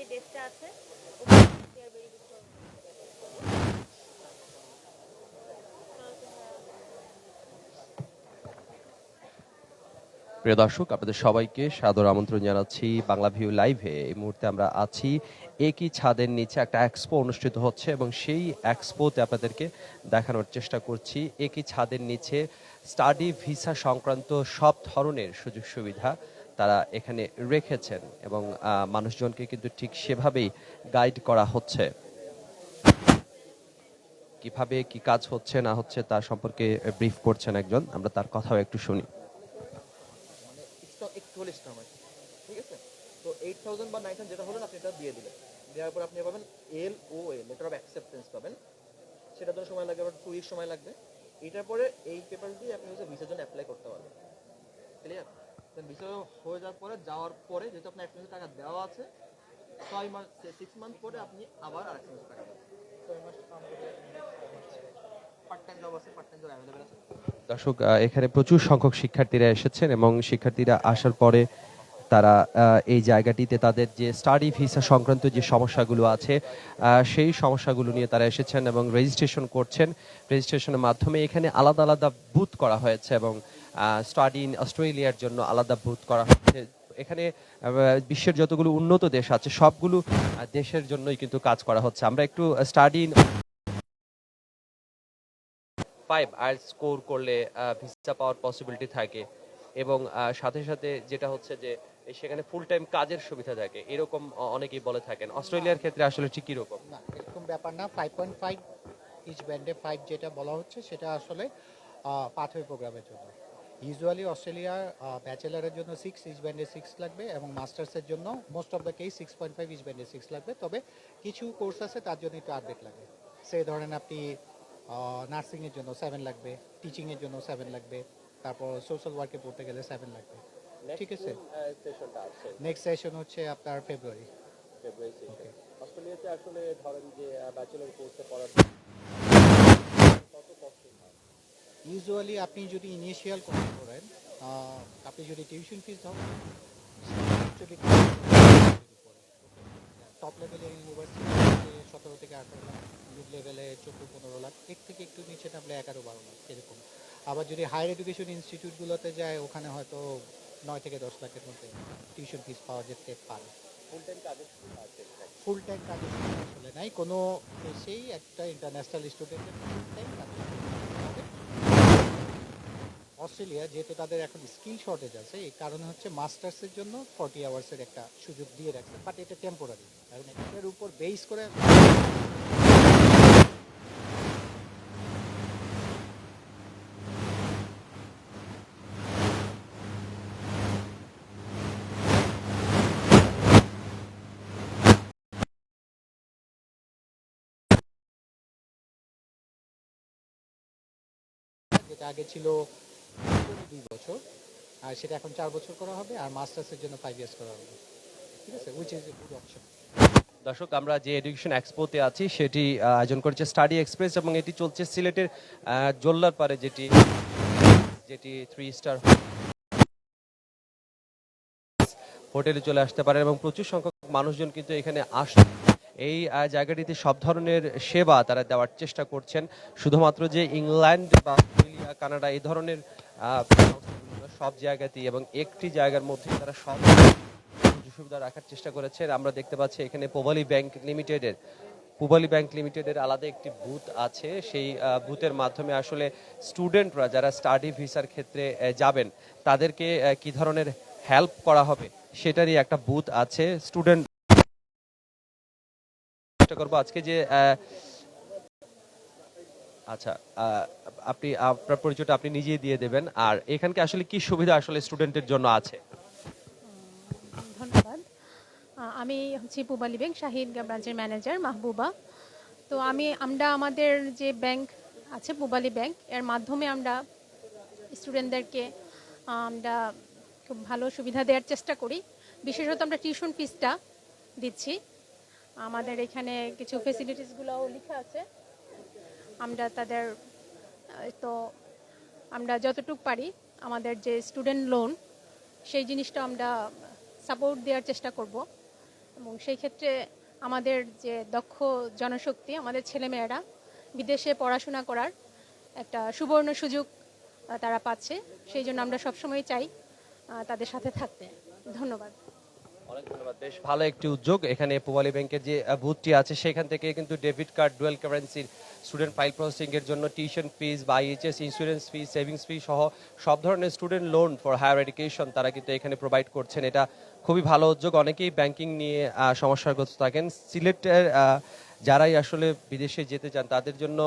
যে ডেস্কটা আছে প্রিয় দর্শক, আপনাদের সবাইকে সাদর আমন্ত্রণ জানাচ্ছি বাংলাভিউ লাইভে। এই মুহূর্তে আমরা আছি একই ছাদের নিচে একটা এক্সপো অনুষ্ঠিত হচ্ছে এবং সেই এক্সপোতে আপনাদেরকে দেখানোর চেষ্টা করছি একই ছাদের নিচে স্টাডি ভিসা সংক্রান্ত সব ধরনের সুযোগ সুবিধা তারা এখানে রেখেছেন এবং মানুষজনকে কিন্তু ঠিক সেভাবেই গাইড করা হচ্ছে। কিভাবে কি কাজ হচ্ছে না হচ্ছে তার সম্পর্কে ব্রিফ করছেন একজন, আমরা তার কথাও একটু শুনি। ঠিক আছে, তো 8000 বা 9000 যেটা হলো আপনি এটা দিয়ে দিলেন, দেওয়ার পর আপনি পাবেন LOA লেটার অফ অ্যাকসেপ্টেন্স পাবেন। সেটার জন্য সময় লাগবে, আবার 2 উইক সময় লাগবে। এটার পরে এই পেপার দিয়ে আপনি হচ্ছে ভিসার জন্য অ্যাপ্লাই করতে পারবেন। ক্লিয়ার? দেন ভিসা হয়ে যাওয়ার পরে যেহেতু আপনার 1 মাসের টাকা দেওয়া আছে, 6 মাস 6 মান্থ পরে আপনি আবার আর 1 মাসের টাকা পাবেন। 6 মাস কাম করে পার্ট টাইম জব আছে, পার্ট টাইম জব অ্যাভেলেবল আছে। দর্শক, এখানে প্রচুর সংখ্যক শিক্ষার্থীরা এসেছেন এবং শিক্ষার্থীরা আসার পরে তারা এই জায়গাটিতে তাদের যে স্টাডি ভিসা সংক্রান্ত যে সমস্যাগুলো আছে সেই সমস্যাগুলো নিয়ে তারা এসেছেন এবং রেজিস্ট্রেশন করছেন। রেজিস্ট্রেশনের মাধ্যমে এখানে আলাদা আলাদা বুথ করা হয়েছে এবং স্টাডি ইন অস্ট্রেলিয়ার জন্য আলাদা বুথ করা হচ্ছে। এখানে বিশ্বের যতগুলো উন্নত দেশ আছে সবগুলো দেশের জন্যই কিন্তু কাজ করা হচ্ছে। আমরা একটু স্টাডি ইন 5 আইএলটিএস স্কোর করলে ভিসা পাওয়ার পসিবিলিটি থাকে এবং সাথে সাথে যেটা হচ্ছে যে সেখানে ফুল টাইম কাজের সুবিধা থাকে, এরকম অনেকেই বলে থাকেন। অস্ট্রেলিয়ার ক্ষেত্রে আসলে ঠিক কি রকম? না, এরকম ব্যাপার না। 5.5 ইচ ব্যান্ডে 5 যেটা বলা হচ্ছে সেটা আসলে পাথওয়ে প্রোগ্রামের জন্য। ইউজুয়ালি অস্ট্রেলিয়ার ব্যাচেলারের জন্য 6 ইচ ব্যান্ডে 6 লাগবে এবং মাস্টার্সের জন্য most of the case 6.5 each ব্যান্ডে 6 লাগবে। তবে কিছু কোর্স আছে তার জন্য একটু অর্ধেক লাগবে। সেই ধরেন আপনি নার্সিংয়ের জন্য 7 লাগবে, টিচিংয়ের জন্য 7 লাগবে, তারপর সোশ্যাল ওয়ার্কে পড়তে গেলে 7 লাগবে। ঠিক আছে, নেক্সট সেশন হচ্ছে আপনার ফেব্রুয়ারি। ওকে, অস্ট্রেলিয়াতে আসলে ধরেন যে ব্যাচেলর কোর্সে পড়ার কত কষ্ট হয়? ইউজুয়ালি আপনি যদি ইনিশিয়াল কোর্স করেন, আপনি যদি টিউশন ফিস ধরেন যদি টপ লেভেলের ইউনিভার্সিটিতে 17 থেকে 18 লাখ, মিড লেভেলে 14-15 লাখ, এর থেকে একটু নিচে নামলে 11-12 লাখ এরকম। আবার যদি হায়ার এডুকেশন ইনস্টিটিউটগুলোতে যায় ওখানে হয়তো 9 থেকে 10 লাখের মধ্যে টিউশন ফিস পাওয়া যেতে পারে। ফুল টাইম কাজের সুবিধা আছে? ফুল টাইম কাজের সুবিধা আসলে নাই কোনো দেশেই। একটা ইন্টারন্যাশনাল স্টুডেন্টের ফুল টাইম কাজের সুবিধা হবে। অস্ট্রেলিয়া যেহেতু তাদের এখন স্কিল শর্টেজ আছে, এই কারণে হচ্ছে মাস্টার্সের জন্য 40 আওয়ার্সের একটা সুযোগ দিয়ে রাখছে, বাট এটা টেম্পোরারি। কারণ এটার উপর বেস করে যেটা আগে ছিল 2 বছর, আর সেটা এখন 4 বছর করা হবে, আর মাস্টার্সের জন্য 5 ইয়ার্স করা হবে। ঠিক আছে, which is a good option. দর্শক, আমরা যে এডুকেশন এক্সপোতে আছি সেটি আয়োজন করেছে স্টাডি এক্সপ্রেস এবং এটি চলছে সিলেটের জোল্লার পারে, যেটি 3 স্টার হোটেলে চলে আসতে পারে এবং প্রচুর সংখ্যক মানুষজন কিন্তু এখানে আসছে। এই জায়গাটিতে সব ধরনের সেবা তারা দেওয়ার চেষ্টা করছেন। শুধুমাত্র যে ইংল্যান্ড বা অস্ট্রেলিয়া, কানাডা এই ধরনের সব জায়গাতেই এবং একটি জায়গার মধ্যে তারা সব সুযোগ সুবিধা রাখার চেষ্টা করেছেন। আমরা দেখতে পাচ্ছি এখানে পূবালী ব্যাংক লিমিটেডের আলাদা একটি বুথ আছে। সেই বুথের মাধ্যমে আসলে স্টুডেন্টরা যারা স্টাডি ভিসার ক্ষেত্রে যাবেন তাদেরকে কি ধরনের হেল্প করা হবে সেটারই একটা বুথ আছে। স্টুডেন্ট চেষ্টা করবো আজকে যে আচ্ছা, আপনি আপনার পরিচয়টা আপনি নিজেই দিয়ে দেবেন, আর এখানকে আসলে কি সুবিধা আসলে স্টুডেন্টের জন্য আছে? ধন্যবাদ। আমি হচ্ছি পূবালী ব্যাংক শাহিদ ব্রাঞ্চের ম্যানেজার মাহবুবা। তো আমরা আমাদের যে ব্যাংক আছে পূবালী ব্যাংক, এর মাধ্যমে আমরা স্টুডেন্টদেরকে আমরা খুব ভালো সুবিধা দেওয়ার চেষ্টা করি। বিশেষত আমরা টিউশন ফিসটা দিচ্ছি। আমাদের এখানে কিছু ফেসিলিটিসগুলোও লেখা আছে। আমরা তাদের তো আমরা যতটুকু পারি আমাদের যে স্টুডেন্ট লোন সেই জিনিসটা আমরা সাপোর্ট দেওয়ার চেষ্টা করব। এবং সেই ক্ষেত্রে আমাদের যে দক্ষ জনশক্তি, আমাদের ছেলেমেয়েরা বিদেশে পড়াশোনা করার একটা সুবর্ণ সুযোগ তারা পাচ্ছে। সেই জন্য আমরা সবসময় চাই তাদের সাথে থাকতে। ধন্যবাদ। অনেক ধন্যবাদ। বেশ ভালো একটি উদ্যোগ। এখানে পূবালী ব্যাংকের যে বুথটি আছে সেখান থেকে কিন্তু ডেবিট কার্ড, ডুয়াল কারেন্সির স্টুডেন্ট ফাইল প্রসেসিং এর জন্য টিউশন ফিস বা IHS insurance fee, savings fee সহ সব ধরনের student loan for higher education তারা কিন্তু এখানে প্রোভাইড করছেন। এটা খুবই ভালো উদ্যোগ। অনেকেই ব্যাংকিং নিয়ে সমস্যাগ্রস্ত থাকেন। সিলেটের যারাই আসলে বিদেশে যেতে চান তাদের জন্য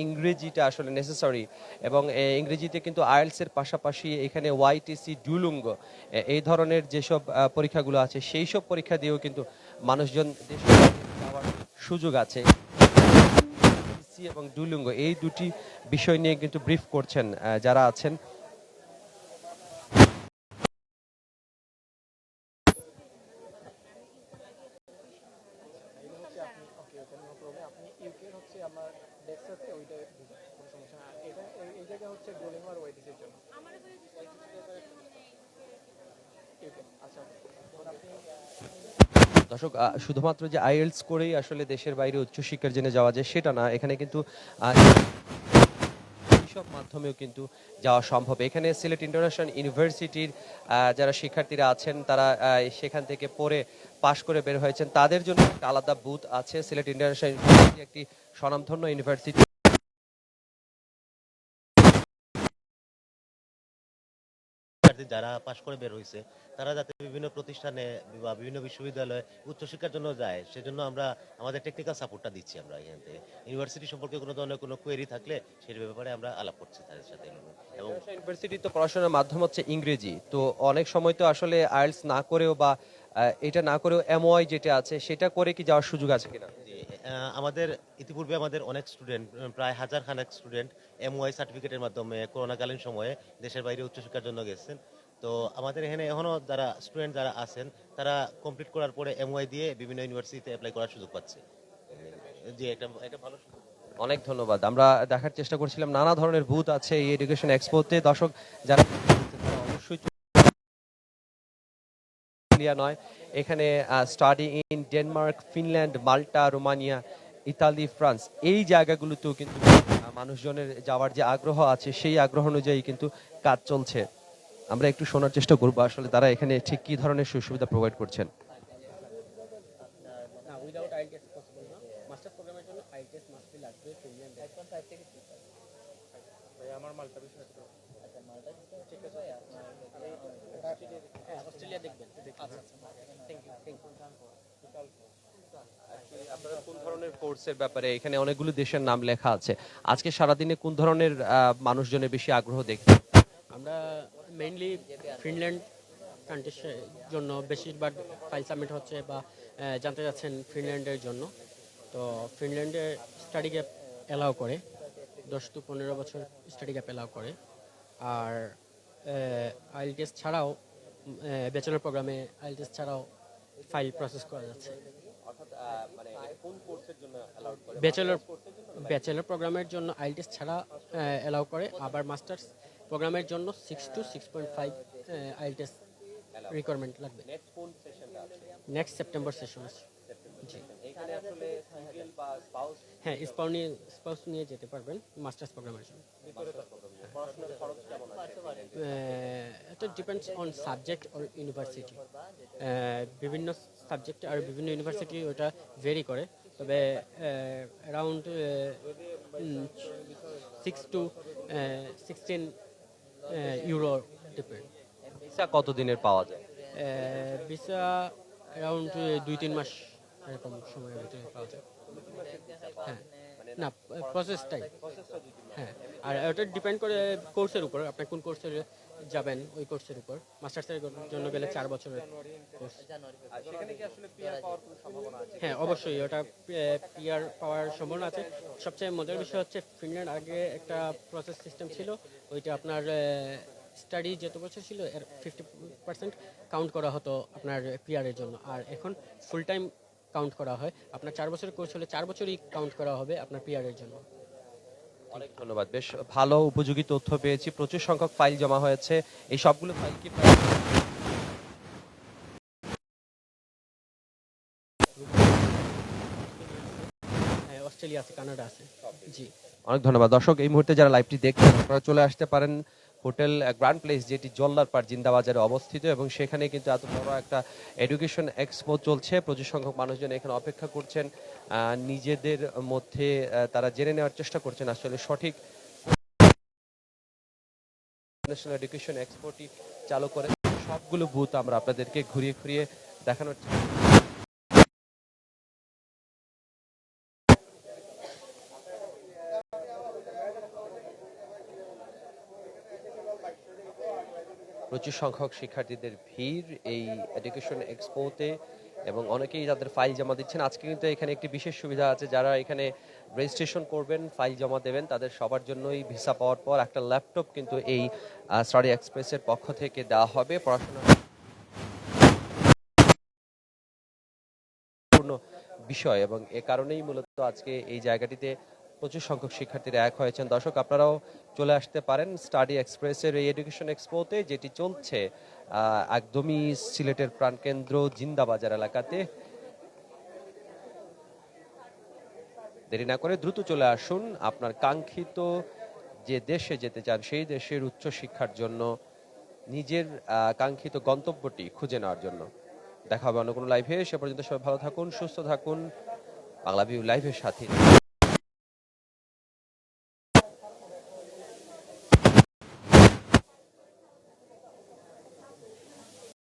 ইংরেজিটা আসলে নেসেসারি, এবং ইংরেজিতে কিন্তু আইএলস এর পাশাপাশি এখানে ওয়াইটিসি, ডুলুঙ্গ এই ধরনের যেসব পরীক্ষাগুলো আছে সেই সব পরীক্ষা দিয়েও কিন্তু মানুষজন দেশে যাওয়ার সুযোগ আছে। ওয়াইটিসি এবং ডুলুঙ্গ এই দুটি বিষয় নিয়ে কিন্তু ব্রিফ করছেন যারা আছেন। আপনি ইউকের হচ্ছে আমার ডেস্ক আছে ওইটা কোনো সমস্যা না। এটা এই জায়গা হচ্ছে ডোলিং আর ওয়েটিসের জন্য ইউকে। আচ্ছা আপনি দর্শক, শুধুমাত্র যে আইএলস করেই আসলে দেশের বাইরে উচ্চশিক্ষার জন্য যাওয়া যায় সেটা না, এখানে কিন্তু সব মাধ্যমেও কিন্তু যাওয়া সম্ভব। এখানে সিলেট ইন্টারন্যাশনাল ইউনিভার্সিটির যারা শিক্ষার্থীরা আছেন তারা সেখান থেকে পড়ে পাশ করে বের হয়েছেন, তাদের জন্য একটা আলাদা বুথ আছে। সিলেট ইন্টারন্যাশনাল ইউনিভার্সিটি একটি স্বনামধন্য ইউনিভার্সিটি। শিক্ষার্থী যারা পাশ করে বের হয়েছে তারা যাতে বিভিন্ন প্রতিষ্ঠানে বা বিভিন্ন বিশ্ববিদ্যালয়ে উচ্চশিক্ষার জন্য যায়, সেজন্য আমরা আমাদের টেকনিক্যাল সাপোর্টটা দিচ্ছি। আমরা এখান থেকে ইউনিভার্সিটি সম্পর্কে কোনো ধরনের কোনো কোয়েরি থাকলে সেই ব্যাপারে আমরা আলাপ করছি তাদের সাথে। এবং ইউনিভার্সিটি তো পড়াশোনার মাধ্যম হচ্ছে ইংরেজি, তো অনেক সময় তো আসলে আইএলস না করেও বা এটা না করেও এমওআই যেটা আছে সেটা করে কি যাওয়ার সুযোগ আছে কিনা? আমাদের ইতিপূর্বে আমাদের অনেক স্টুডেন্ট, প্রায় হাজার খানেক স্টুডেন্ট এমওআই সার্টিফিকেটের মাধ্যমে করোনাকালীন সময়ে দেশের বাইরে উচ্চশিক্ষার জন্য গেছেন। তো আমাদের এখানে এখনো যারা স্টুডেন্ট যারা আছেন তারা কমপ্লিট করার পরে এমওআই দিয়ে বিভিন্ন ইউনিভার্সিটিতে অ্যাপ্লাই করার সুযোগ পাচ্ছে। জি, একটা ভালো সুযোগ। অনেক ধন্যবাদ। আমরা দেখার চেষ্টা করছিলাম নানা ধরনের বুথ আছে এই এডুকেশন এক্সপোতে। দর্শক যারা অবশ্যই নয়, এখানে study in Denmark, Finland, Malta, Romania, Italy, France এই জায়গাগুলোতেও কিন্তু মানুষজনের যাওয়ার যে আগ্রহ আছে সেই আগ্রহ অনুযায়ী কিন্তু কাজ চলছে। আমরা একটু শোনার চেষ্টা করবো আসলে তারা এখানে ঠিক কি ধরনের সুবিধা প্রোভাইড করছেন। উইদাউট আইএলটিএস পসিবল না। মাস্টার্স প্রোগ্রামের জন্য আইএলটিএস মাস্ট বি লাগবে। ফিনল্যান্ড 1.5 থেকে 3 ভাই আমার মাল্টা বিষয় আছে। আচ্ছা মাল্টা ঠিক আছে। হ্যাঁ অস্ট্রেলিয়া দেখবেন। আচ্ছা থ্যাংক ইউ। আপনারা কোন ধরনের কোর্সের ব্যাপারে, এখানে অনেকগুলো দেশের নাম লেখা আছে, আজকে সারাদিনে কোন ধরনের মানুষজনের বেশি আগ্রহ দেখছেন? আমরা মেইনলি ফিনল্যান্ড কান্ট্রির জন্য বেশিরভাগ ফাইল সাবমিট হচ্ছে বা জানতে যাচ্ছেন ফিনল্যান্ডের জন্য। তো ফিনল্যান্ডে স্টাডি গ্যাপ অ্যালাউ করে, 10 to 15 বছর স্টাডি গ্যাপ অ্যালাউ করে। আর আইএলটিএস ছাড়াও ব্যাচেলর প্রোগ্রামে আইএলটিএস ছাড়াও ফাইল প্রসেস করা যাচ্ছে। ব্যাচেলর প্রোগ্রামের জন্য আইএলটিএস ছাড়া অ্যালাউ করে, আবার মাস্টার্স প্রোগ্রামের জন্য 6 to 6.5 আইএলটিএস রিকোয়ারমেন্ট লাগবে। নেক্সট সেপ্টেম্বর সেশন আছে। জি, হ্যাঁ স্পাউস নিয়ে যেতে পারবেন মাস্টার্স প্রোগ্রামের জন্য। এটা depends on subject or university. বিভিন্ন সাবজেক্ট আর বিভিন্ন ইউনিভার্সিটি ওটা ভেরি করে, তবে around 6 to 16 euro depend. Visa কত দিনের পাওয়া যায়? ভিসা অ্যারাউন্ড 2-3 মাস এরকম সময়ের ভিতরে পাওয়া যায়। হ্যাঁ না, প্রসেসটাই। হ্যাঁ, আর ওটা ডিপেন্ড করে কোর্সের উপর, আপনি কোন কোর্সে যাবেন ওই কোর্সের উপর। মাস্টার্সের জন্য গেলে 4 বছরের কোর্স। হ্যাঁ অবশ্যই ওটা পিআর পাওয়ার সম্ভাবনা আছে। সবচেয়ে মজার বিষয় হচ্ছে ফিনল্যান্ড আগে একটা প্রসেস সিস্টেম ছিল, ওইটা আপনার স্টাডি যত বছর ছিল এর 50% কাউন্ট করা হতো আপনার পিআরের জন্য, আর এখন ফুল টাইম কাউন্ট করা হয়। আপনার 4 বছরের কোর্স হলে 4 বছরই কাউন্ট করা হবে আপনার পিআরের জন্য। অনেক ধন্যবাদ। বেশ ভালো উপযোগী তথ্য পেয়েছি। প্রচুর সংখ্যক ফাইল জমা হয়েছে। এই সবগুলো ফাইল কি অস্ট্রেলিয়া আছে, কানাডা আছে। জি। অনেক ধন্যবাদ। দর্শক, এই মুহূর্তে যারা লাইভটি দেখছেন আপনারা চলে আসতে পারেন হোটেল গ্র্যান্ড প্লেস, যেটি জল্লারপাড় জিন্দাবাজারে অবস্থিত, এবং সেখানে কিন্তু এত বড় একটা এডুকেশন এক্সপো চলছে। প্রচুর সংখ্যক মানুষজন এখানে অপেক্ষা করছেন, নিজেদের মধ্যে তারা জেনে নেওয়ার চেষ্টা করছেন আসলে সঠিক ন্যাশনাল এডুকেশন এক্সপোটি চালু করে। সবগুলো বুথ আমরা আপনাদেরকে ঘুরিয়ে ঘুরিয়ে দেখানোর প্রচুর সংখ্যক শিক্ষার্থীদের ভিড় এই এডুকেশন এক্সপোতে, এবং অনেকেই তাদের ফাইল জমা দিচ্ছেন। আজকে কিন্তু এখানে একটি বিশেষ সুবিধা আছে, যারা এখানে রেজিস্ট্রেশন করবেন, ফাইল জমা দেবেন, তাদের সবার জন্যই ভিসা পাওয়ার পর একটা ল্যাপটপ কিন্তু এই স্টাডি এক্সপ্রেসের পক্ষ থেকে দেওয়া হবে। পড়াশোনা বিষয়, এবং এ কারণেই মূলত আজকে এই জায়গাটিতে প্রচুর সংখ্যক শিক্ষার্থীরা এক হয়েছেন। দর্শক, আপনারাও চলে আসতে পারেন স্টাডি এক্সপ্রেসের এই এডুকেশন এক্সপোতে, যেটি চলছে একদমই সিলেটের প্রাণকেন্দ্র জিন্দাবাজার এলাকাতে। দেরি না করে দ্রুত চলে আসুন আপনার কাঙ্ক্ষিত যে দেশে যেতে চান সেই দেশের উচ্চ শিক্ষার জন্য, নিজের কাঙ্ক্ষিত গন্তব্যটি খুঁজে নেওয়ার জন্য। দেখা হবে অন্য কোনো লাইভে। সে পর্যন্ত সবাই ভালো থাকুন, সুস্থ থাকুন, বাংলাভিউ লাইভের সাথে।